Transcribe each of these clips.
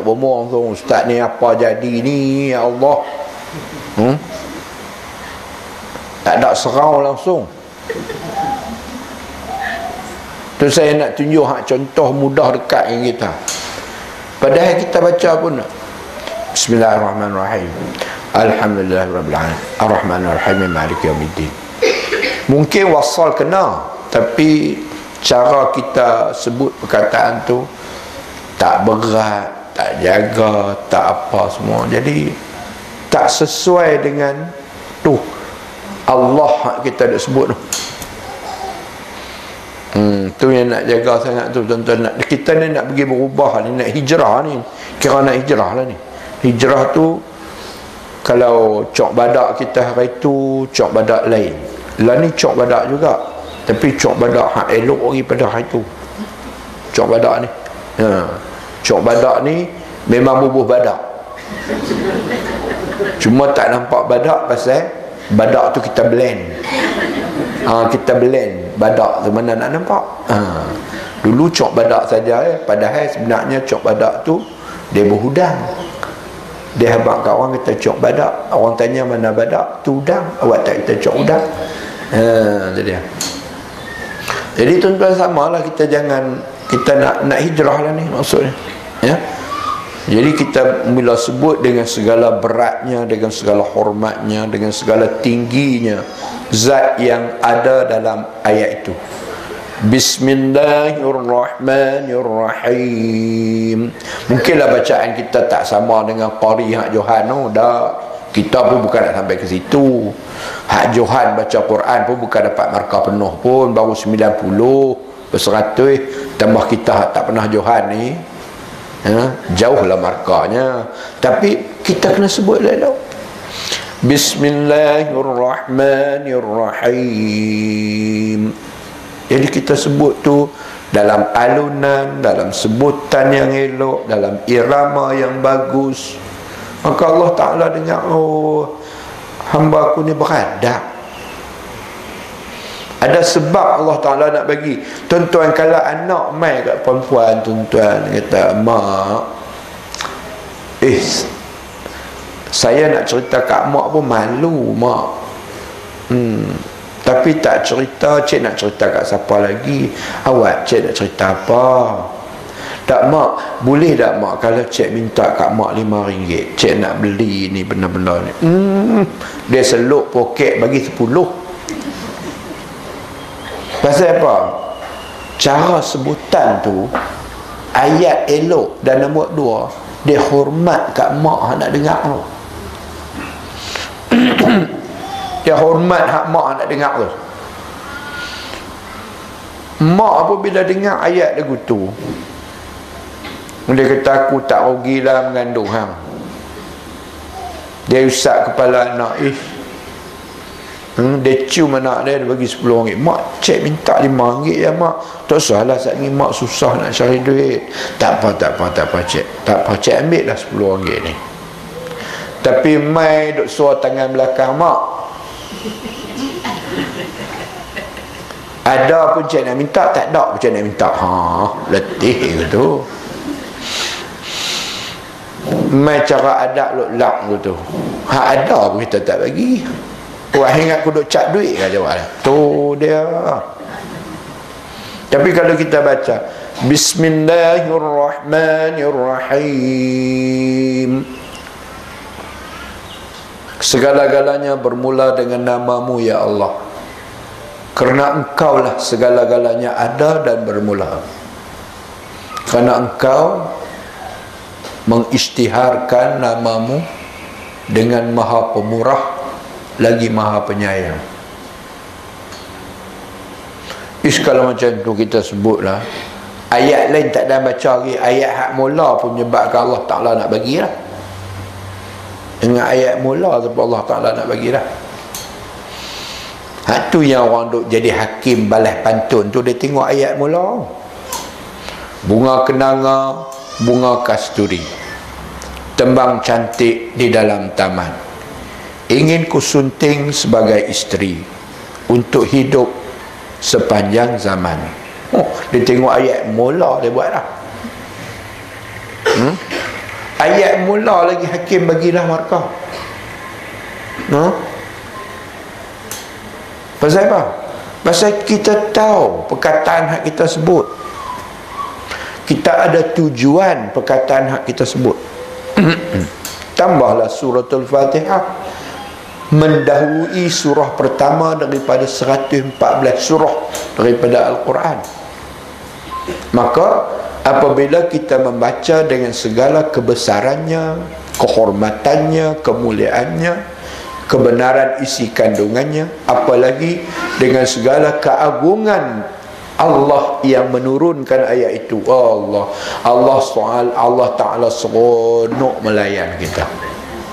bomoh tu, ustaz ni apa jadi ni, ya Allah. Tak ada serau langsung. Tu saya nak tunjuk contoh mudah dekat dengan kita. Padahal kita baca pun Bismillahirrahmanirrahim. Alhamdulillahirabbil alamin. Arrahmanirrahim. Maliki yaumiddin. Mungkin wasal kena, tapi cara kita sebut perkataan tu tak berat, tak jaga, tak apa semua. Jadi tak sesuai dengan tu Allah kita dah sebut tu. Tu yang nak jaga sangat tu tuan-tuan. Kita ni nak pergi berubah ni, nak hijrah ni. Kira nak hijrah lah ni. Hijrah tu kalau cok badak kita hari tu, cok badak lain. Lah ni cok badak juga, tapi cok badak hak elok lagi pada hari tu. Cok badak ni, cok badak ni memang bubuh badak, cuma tak nampak badak pasal badak tu kita blend. Kita blend badak tu mana nak nampak. Dulu cok badak saja, padahal sebenarnya cok badak tu dia berhudang. Dia habaq kat orang, kita cok badak. Orang tanya mana badak? Tu udang. Awak tak kita cok udang. Jadi tuan-tuan, samalah kita jangan, kita nak hijrah lah ni maksudnya, ya. Jadi kita bila sebut dengan segala beratnya, dengan segala hormatnya, dengan segala tingginya zat yang ada dalam ayat itu. Bismillahirrahmanirrahim. Mungkinlah bacaan kita tak sama dengan qari hak Johan. Dah, kita pun bukan nak sampai ke situ. Hak Johan baca Quran pun bukan dapat markah penuh pun, baru 90 per 100. Tambah kita hak tak pernah Johan ni, jauhlah markahnya. Tapi kita kena sebut dah. Bismillahirrahmanirrahim. Jadi kita sebut tu dalam alunan, dalam sebutan yang elok, dalam irama yang bagus. Maka Allah Ta'ala dengar, oh, hamba aku ni beradab. Ada sebab Allah Ta'ala nak bagi. Tuan-tuan, kalau anak mai kat perempuan, tuan-tuan kata, mak, saya nak cerita kat mak pun malu, mak. Tapi tak cerita, cik nak cerita kat siapa lagi? Awak, cik nak cerita apa? Tak mak, boleh tak mak kalau cik minta kat mak RM5, cik nak beli ni benda-benda ni. Dia seluk poket bagi 10. Pasal apa? Cara sebutan tu, ayat elok, dan nombor 2, dia hormat kat mak nak dengar tu. Dia hormat hak mak nak dengar tu. Mak apabila dengar ayat lagu tu, dia kata, aku tak rugilah mengandung hang. Dia usap kepala anak, dia cium anak dia bagi RM10. Mak, cik minta RM5 ya mak. Tak salah, saat ni mak susah nak cari duit. Tak apa cik. Tak apa cik, ambil lah RM10 ni. Tapi mai duk suar tangan belakang mak. Ada pun cik nak minta, tak ada pun cik nak minta. Letih gitu. Mai cara adab lok-lak gitu. Hak ada pun kita tak bagi. Wah, ingat aku duk cak duit kan jawab. Tu dia. Tapi kalau kita baca Bismillahirrahmanirrahim, segala-galanya bermula dengan namamu ya Allah, kerana engkaulah segala-galanya ada dan bermula. Kerana engkau mengisytiharkan namamu dengan maha pemurah lagi maha penyayang. Kalau macam tu kita sebutlah, ayat lain tak ada baca lagi, ayat hak mula pun menyebabkan Allah Ta'ala nak bagilah. Dengan ayat mula tu Allah Ta'ala nak bagilah. Hak tu yang orang duk jadi hakim balas pantun tu, dia tengok ayat mula. Bunga kenanga, bunga kasturi, tembang cantik di dalam taman, ingin kusunting sebagai isteri untuk hidup sepanjang zaman. Dia tengok ayat mula, dia buat lah. Ayat mula lagi hakim bagilah markah. Pasal apa? Pasal kita tahu perkataan hak kita sebut. Kita ada tujuan perkataan hak kita sebut. Tambahlah suratul Fatihah mendahului surah pertama daripada 114 surah daripada Al-Quran. Maka apabila kita membaca dengan segala kebesarannya, kehormatannya, kemuliaannya, kebenaran isi kandungannya, apalagi dengan segala keagungan Allah yang menurunkan ayat itu, Allah Ta'ala seronok melayan kita.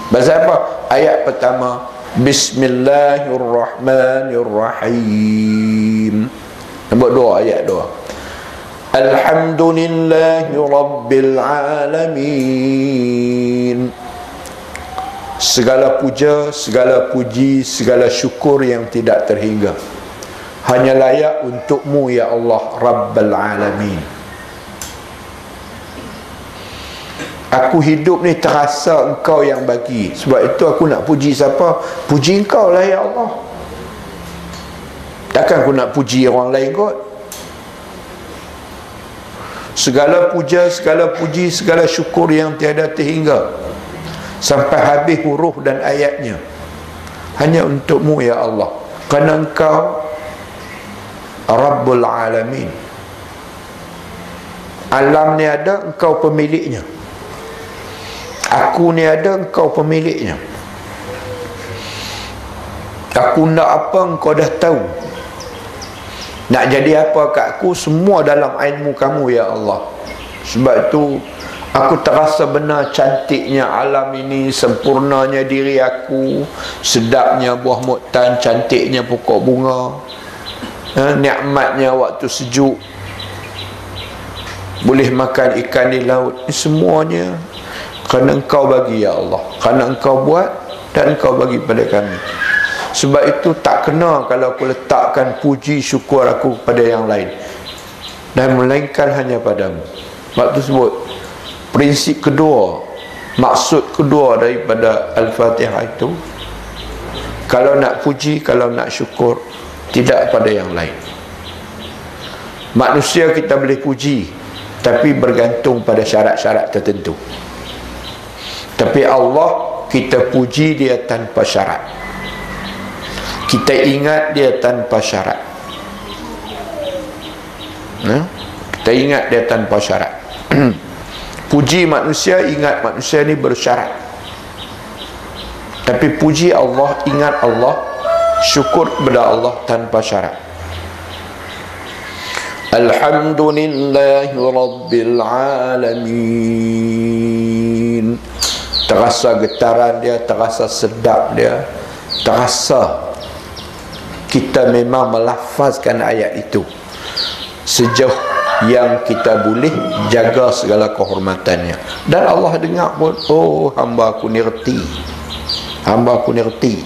Bahasa apa? Ayat pertama, Bismillahirrahmanirrahim. Nombor 2, ayat 2, Alhamdulillahi Rabbil Alamin. Segala puja, segala puji, segala syukur yang tidak terhingga hanya layak untukmu ya Allah Rabbal Alamin. Aku hidup ni terasa engkau yang bagi. Sebab itu aku nak puji siapa? Puji engkau lah ya Allah. Takkan aku nak puji orang lain kot. Segala puja, segala puji, segala syukur yang tiada terhingga sampai habis huruf dan ayatnya hanya untukmu ya Allah, kerana engkau Rabbul Alamin. Alam ni ada, engkau pemiliknya. Aku ni ada, engkau pemiliknya. Aku nak apa, engkau dah tahu. Nak jadi apa kat aku, semua dalam ilmu kamu ya Allah. Sebab itu aku terasa benar cantiknya alam ini, sempurnanya diri aku, sedapnya buah muktan, cantiknya pokok bunga, nikmatnya waktu sejuk, boleh makan ikan di laut. Ini semuanya kerana engkau bagi ya Allah, kerana engkau buat dan engkau bagi pada kami. Sebab itu tak kena kalau aku letakkan puji syukur aku kepada yang lain, dan melainkan hanya padamu. Waktu sebut prinsip kedua, maksud kedua daripada Al-Fatihah itu, kalau nak puji, kalau nak syukur, tidak pada yang lain. Manusia kita boleh puji, tapi bergantung pada syarat-syarat tertentu. Tapi Allah kita puji dia tanpa syarat, kita ingat dia tanpa syarat. Kita ingat dia tanpa syarat. Puji manusia, ingat manusia ni bersyarat. Tapi puji Allah, ingat Allah, syukur kepada Allah tanpa syarat. Alhamdulillahi Rabbil Alamin. Terasa getaran dia, terasa sedap dia, terasa kita memang melafazkan ayat itu sejauh yang kita boleh jaga segala kehormatannya. Dan Allah dengar pun, oh hamba aku ni reti, hamba aku ni reti.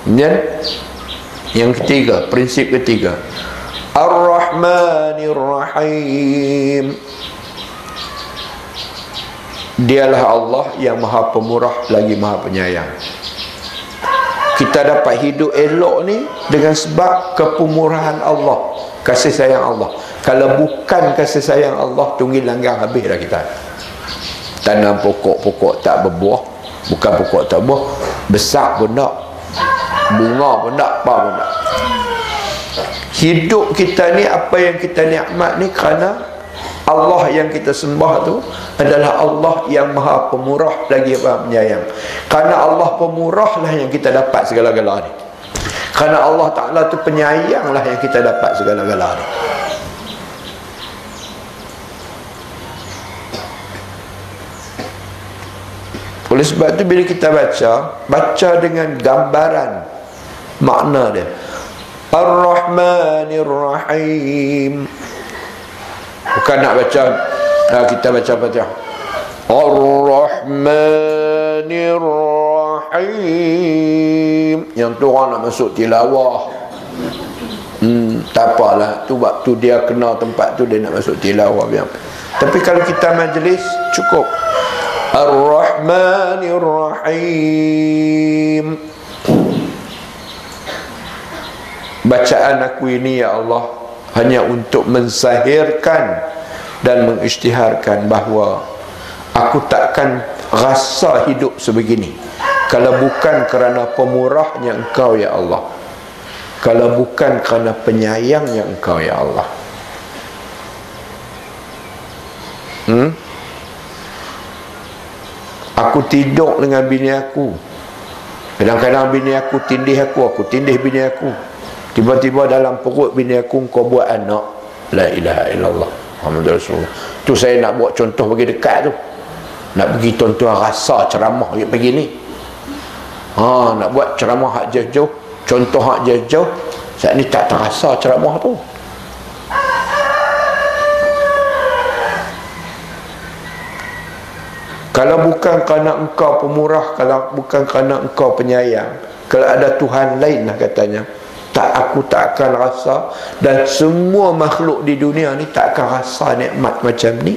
Dan yang ketiga, prinsip ketiga, Ar-Rahmanir-Rahim. Dialah Allah yang maha pemurah lagi maha penyayang. Kita dapat hidup elok ni dengan sebab kepemurahan Allah, kasih sayang Allah. Kalau bukan kasih sayang Allah, tunggil langgar habis dah kita. Tanam pokok-pokok tak berbuah, bukan pokok tak berbuah, besar pun tak, bunga pun tak, apa pun tak. Hidup kita ni, apa yang kita nikmat ni kerana Allah yang kita sembah tu adalah Allah yang maha pemurah lagi maha penyayang. Kerana Allah pemurah lah yang kita dapat segala-gala ni. Kerana Allah Ta'ala tu penyayang lah yang kita dapat segala-gala ni. Oleh sebab tu bila kita baca dengan gambaran makna dia. Ar-Rahmanir-Rahim. Bukan nak baca, kita baca Fatihah Ar-Rahmanir-Rahim, yang tu orang nak masuk tilawah. Tak apalah, tu waktu dia kena tempat tu dia nak masuk tilawah, biar Tapi kalau kita majlis cukup Ar-Rahmanir Rahim. Bacaan aku ini ya Allah hanya untuk menzahirkan dan mengisytiharkan bahawa aku takkan rasa hidup sebegini kalau bukan kerana pemurahnya Engkau ya Allah, kalau bukan kerana penyayangnya Engkau ya Allah. Aku tidur dengan bini aku, kadang-kadang bini aku tindih aku tindih bini aku. Tiba-tiba dalam perut bini aku kau buat anak. La ilaha illallah Muhammad Rasulullah. Tu saya nak buat contoh bagi dekat tu. Nak bagi tuan-tuan rasa ceramah begini. Nak buat ceramah hak jauh-jauh, contoh hak jauh-jauh. Saat ni tak terasa ceramah tu. Kalau bukan kerana Engkau pemurah, kalau bukan kerana Engkau penyayang, kalau ada Tuhan lain lah katanya, aku tak akan rasa, dan semua makhluk di dunia ni tak akan rasa nikmat macam ni.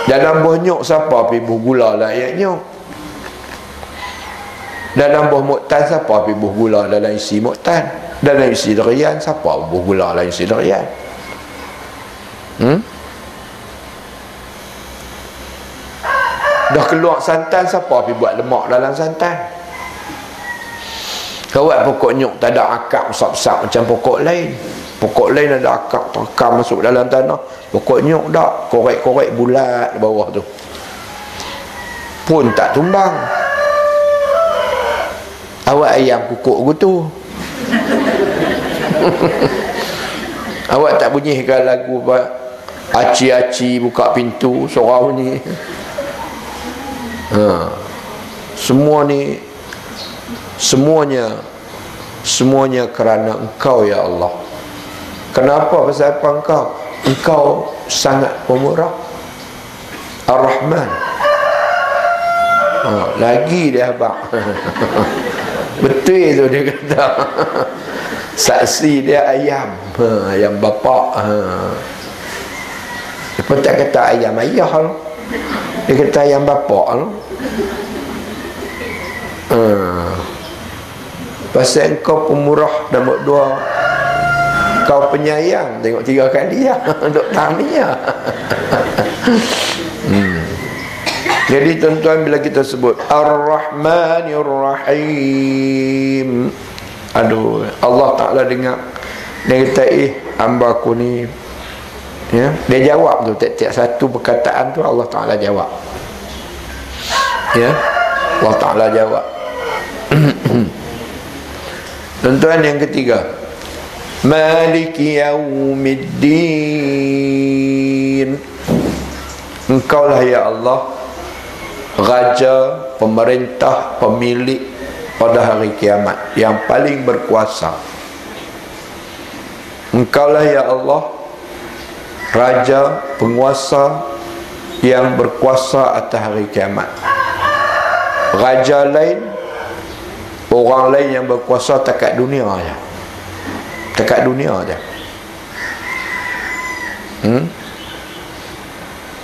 Dalam buah nyok siapa pergi buah gula lah ayat nyok? Dalam buah muktan siapa pergi buah gula dalam isi muktan? Dalam isi durian siapa buah gula dalam isi durian? Dah keluar santan, siapa pergi buat lemak dalam santan? Kawat pokok nyok tak ada akar besar-besar macam pokok lain. Pokok lain ada akar terekam masuk dalam tanah. Pokok nyok tak, korek-korek bulat di bawah tu pun tak tumbang. Awak ayam kukuk gitu. Awak tak bunyikan lagu aci-aci buka pintu surau ni. Semua ni semuanya kerana Engkau ya Allah. Kenapa? Pasal apa Engkau? Engkau sangat pemurah, Ar-Rahman. Lagi dia abang. Betul tu dia kata. Saksi dia ayam, ayam bapak. Dia pun tak kata ayam ayah lah. Dia kata ayam bapak lah. Pasal Engkau pemurah, nombor 2 Kau penyayang. Tengok 3 kali lah. Duk tahniah. Jadi tuan-tuan, bila kita sebut Ar-Rahmanir Rahim, aduh, Allah Ta'ala dengar. Dia kata, hamba aku ni, ya, dia jawab tu. Tiap-tiap satu perkataan tu Allah Ta'ala jawab. Ya, Allah Ta'ala jawab. Tuan-tuan, yang ketiga, Maliki Yaumiddin. Engkaulah ya Allah, Raja, pemerintah, pemilik pada hari kiamat, yang paling berkuasa. Engkaulah ya Allah, Raja, penguasa, yang berkuasa atas hari kiamat. Raja lain, orang lain yang berkuasa dekat dunia aja. Dekat dunia aja.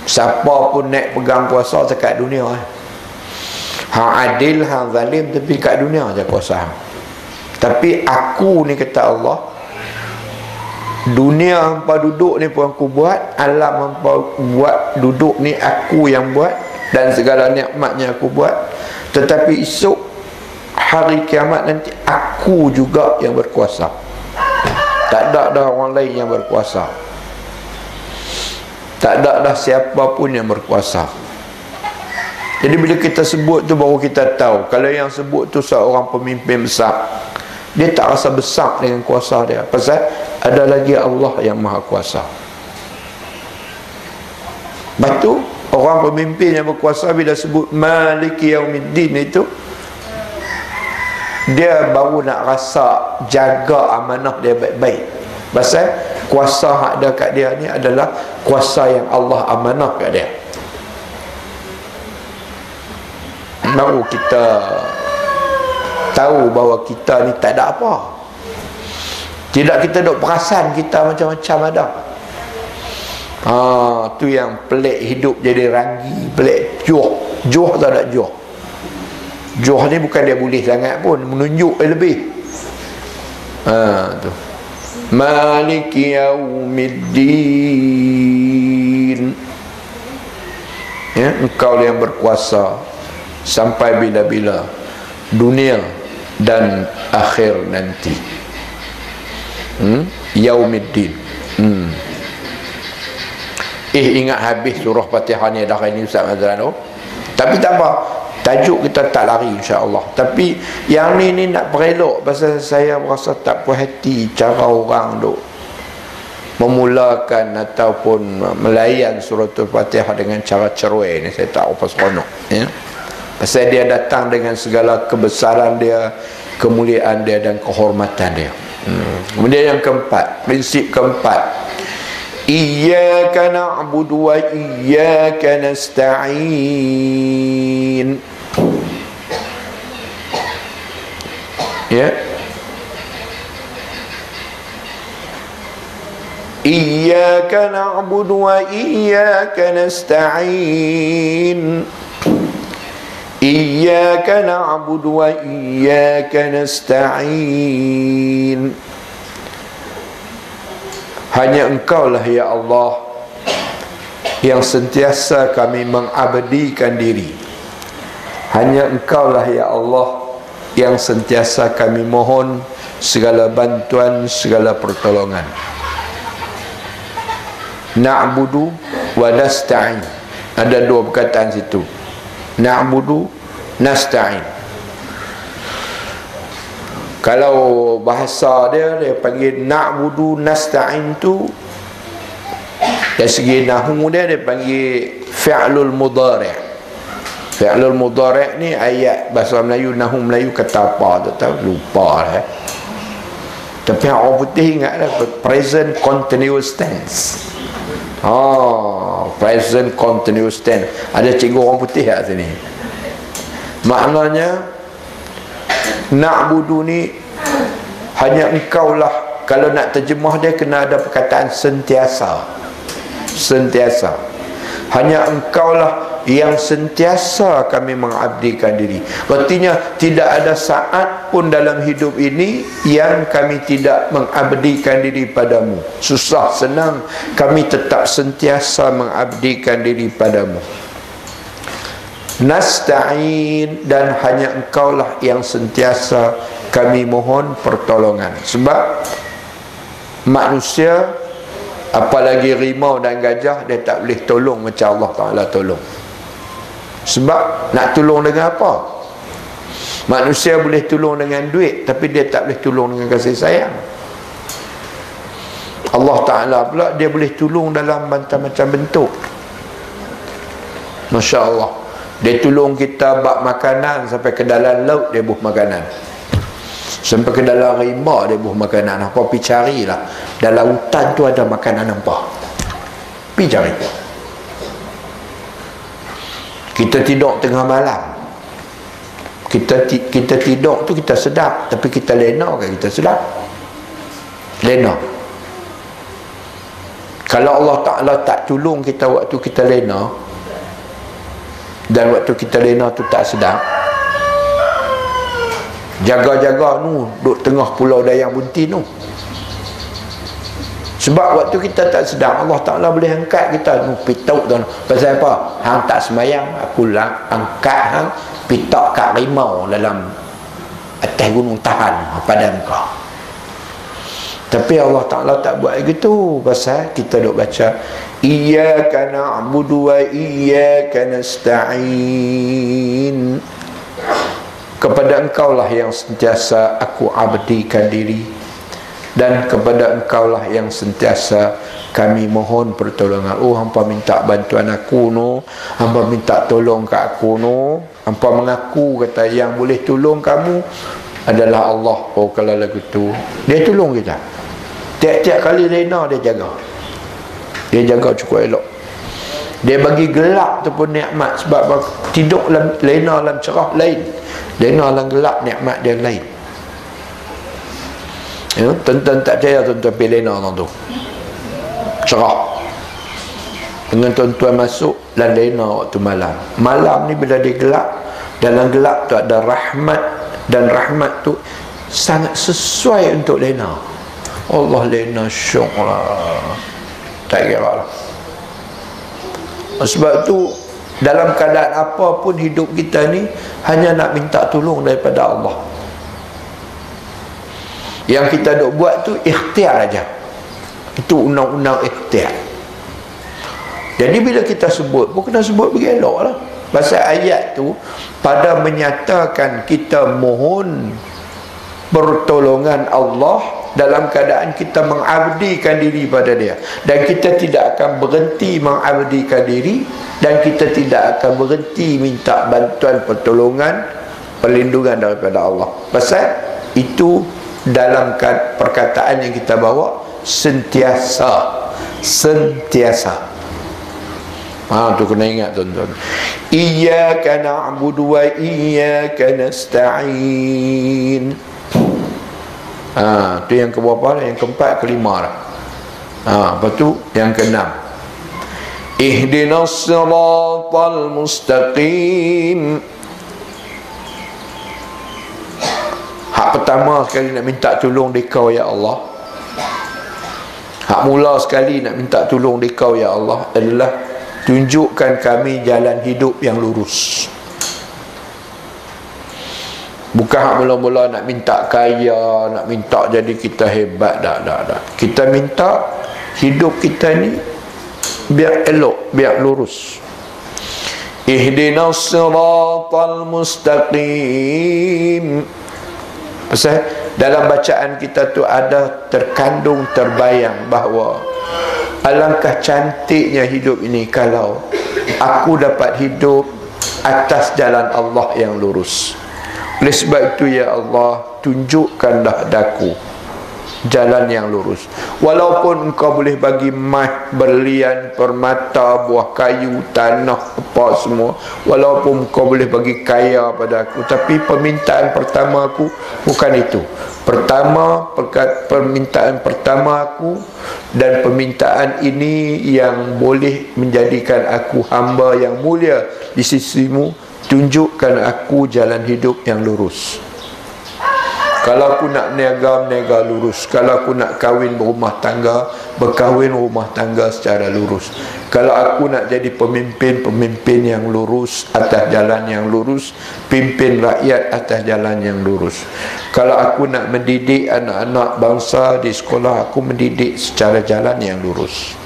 Siapa pun naik pegang kuasa dekat dunia. Hang adil, hang zalim, tapi kat dunia aja kuasa. Tapi aku ni, kata Allah, dunia hampa duduk ni pun aku buat, alam hampa buat duduk ni aku yang buat, dan segala nikmatnya aku buat. Tetapi esok hari kiamat nanti aku juga yang berkuasa. Tak ada dah orang lain yang berkuasa. Tak ada dah siapa pun yang berkuasa. Jadi bila kita sebut tu, baru kita tahu kalau yang sebut tu seorang pemimpin besar, dia tak rasa besar dengan kuasa dia. Pasal ada lagi Allah yang maha kuasa. Lepas tu, orang pemimpin yang berkuasa bila sebut Maliki Yaumiddin itu, dia baru nak rasa jaga amanah dia baik-baik. Pasal kuasa hak ada kat dia ni adalah kuasa yang Allah amanah kat dia. Baru kita tahu bahawa kita ni tak ada apa. Tidak kita duk perasan kita macam-macam ada. Tu yang pelik hidup jadi ranggi, pelik juh. Juh tak ada juh. Juh ni bukan dia boleh sangat pun, menunjuk lebih. Tu. Maliki yaumiddin. Ya, engkau yang berkuasa sampai bila-bila, dunia dan akhir nanti. Yaumiddin. Ingat habis surah Fatihah ni dah hari ni Ustaz Mazlan. Tapi tak apa, tajuk kita tak lari insya-Allah. Tapi yang ni nak perelok, pasal saya rasa tak puas hati cara orang duk memulakan ataupun melayan suratul Fatihah dengan cara cerewet ni. Saya tak apa seronok, ya. Pasal dia datang dengan segala kebesaran dia, kemuliaan dia dan kehormatan dia. Kemudian yang keempat, prinsip keempat, iyyaka na'budu wa iyyaka nasta'in. Ya. Iyyaka na'budu wa iyyaka nasta'in. Iyyaka na'budu wa iyyaka nasta'in. Hanya engkaulah ya Allah yang sentiasa kami mengabdikan diri. Hanya engkaulah ya Allah yang sentiasa kami mohon segala bantuan, segala pertolongan. Na'budu wa nasta'in. Ada dua perkataan situ. Na'budu, nasta'in. Kalau bahasa dia panggil na'budu nasta'in tu, dari segi nahwu dia panggil fi'lul mudhari'. Fi'lul mudhari' ni ayat bahasa Melayu, nahwu Melayu kata apa tu tahu, lupa lah. Tapi orang putih ingatlah present continuous tense. Present continuous tense. Ada cikgu orang putih kat sini. Maknanya na'budu ni hanya engkaulah. Kalau nak terjemah dia kena ada perkataan sentiasa. Sentiasa. Hanya engkaulah yang sentiasa kami mengabdikan diri. Artinya tidak ada saat pun dalam hidup ini yang kami tidak mengabdikan diri padamu. Susah senang kami tetap sentiasa mengabdikan diri padamu. Nasta'in, dan hanya engkaulah yang sentiasa kami mohon pertolongan. Sebab manusia, apalagi rimau dan gajah, dia tak boleh tolong macam Allah Ta'ala tolong. Sebab nak tolong dengan apa? Manusia boleh tolong dengan duit, tapi dia tak boleh tolong dengan kasih sayang. Allah Ta'ala pula dia boleh tolong dalam macam-macam bentuk. Masya Allah. Dia tolong kita bak makanan sampai ke dalam laut, dia buh makanan. Sampai ke dalam rimba dia buh makanan. Apa pergi carilah. Dalam hutan tu ada makanan apa. Pergi cari. Kita tidur tengah malam. Kita tidur tu kita sedap, tapi kita lena kan kita sedap. Lena. Kalau Allah Ta'ala tak tolong kita waktu kita lena, dan waktu kita lena tu tak sedap, jaga-jaga nu duduk tengah pulau Dayang Buntin tu. Sebab waktu kita tak sedap, Allah Ta'ala boleh angkat kita nu pituk tu. Pasal apa? Hang tak semayang, aku lah angkat hang pitak kat rimau dalam atas gunung tahan padam kau. Tapi Allah Ta'ala tak buat begitu. Pasal kita duk baca iyyaka na'budu wa iyyaka nasta'in. Kepada engkaulah yang sentiasa aku abdikan diri, dan kepada engkaulah yang sentiasa kami mohon pertolongan. Oh, hampa minta bantuan aku no, hampa minta tolong kat aku no. Hampa mengaku kata yang boleh tolong kamu adalah Allah. Oh, kalau lagu tu dia tolong kita. Tiap-tiap kali lena dia jaga. Dia jaga cukup elok. Dia bagi gelap tu pun nikmat. Sebab tidur lena dalam cerah lain, lena dalam gelap nikmat dia lain. Ya, tuan-tuan tak percaya, tuan-tuan pergi lena tu cerah dengan tuan-tuan masuk dan lena waktu malam. Malam ni bila dia gelap, dalam gelap tu ada rahmat, dan rahmat tu sangat sesuai untuk lena. Allah, lena syok lah, tak kira lah. Sebab tu dalam keadaan apa pun hidup kita ni hanya nak minta tolong daripada Allah. Yang kita duk buat tu ikhtiar aja. Itu undang-undang ikhtiar. Jadi bila kita sebut pun kena sebut bergelak lah. Pasal ayat tu pada menyatakan kita mohon pertolongan Allah dalam keadaan kita mengabdikan diri pada dia, dan kita tidak akan berhenti mengabdikan diri, dan kita tidak akan berhenti minta bantuan, pertolongan, perlindungan daripada Allah. Pasal itu dalam perkataan yang kita bawa sentiasa. Tu kena ingat tuan-tuan. Iyyaka na'budu wa iyyaka nasta'in. Tu yang keberapa dah? Yang keempat, kelima dah. Lepas tu yang keenam, ihdinas siratal mustaqim. Hak pertama sekali nak minta tolong di kau ya Allah, hak mula sekali nak minta tolong di kau ya Allah adalah tunjukkan kami jalan hidup yang lurus. Bukan hak mula-mula nak minta kaya, nak minta jadi kita hebat. Tak. Kita minta hidup kita ni biar elok, biar lurus. Ihdinas siratal mustaqim. Pasal dalam bacaan kita tu ada terkandung, terbayang bahawa alangkah cantiknya hidup ini kalau aku dapat hidup atas jalan Allah yang lurus. Oleh sebab itu ya Allah, tunjukkanlah daku jalan yang lurus. Walaupun engkau boleh bagi emas, berlian, permata, buah kayu, tanah, apa semua, walaupun engkau boleh bagi kaya pada aku, tapi permintaan pertama aku bukan itu. Permintaan pertama aku, dan permintaan ini yang boleh menjadikan aku hamba yang mulia di sisimu, tunjukkan aku jalan hidup yang lurus. Kalau aku nak berniaga lurus. Kalau aku nak kahwin berumah tangga, berkahwin rumah tangga secara lurus. Kalau aku nak jadi pemimpin yang lurus, atas jalan yang lurus, pimpin rakyat atas jalan yang lurus. Kalau aku nak mendidik anak-anak bangsa di sekolah, aku mendidik secara jalan yang lurus.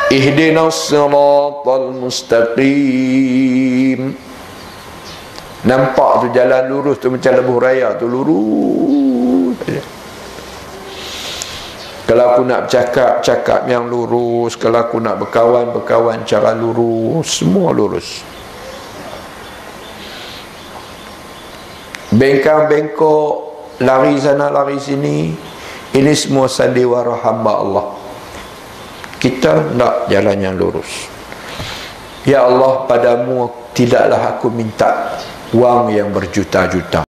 Ihdinas siratal mustaqim. Nampak tu jalan lurus tu macam lebuh raya tu, lurus. Kalau aku nak cakap yang lurus. Kalau aku nak berkawan cara lurus. Semua lurus. Bengkok lari sana lari sini, ini semua sandiwara hamba Allah. Kita nak jalan yang lurus. Ya Allah, padamu tidaklah aku minta wang yang berjuta-juta.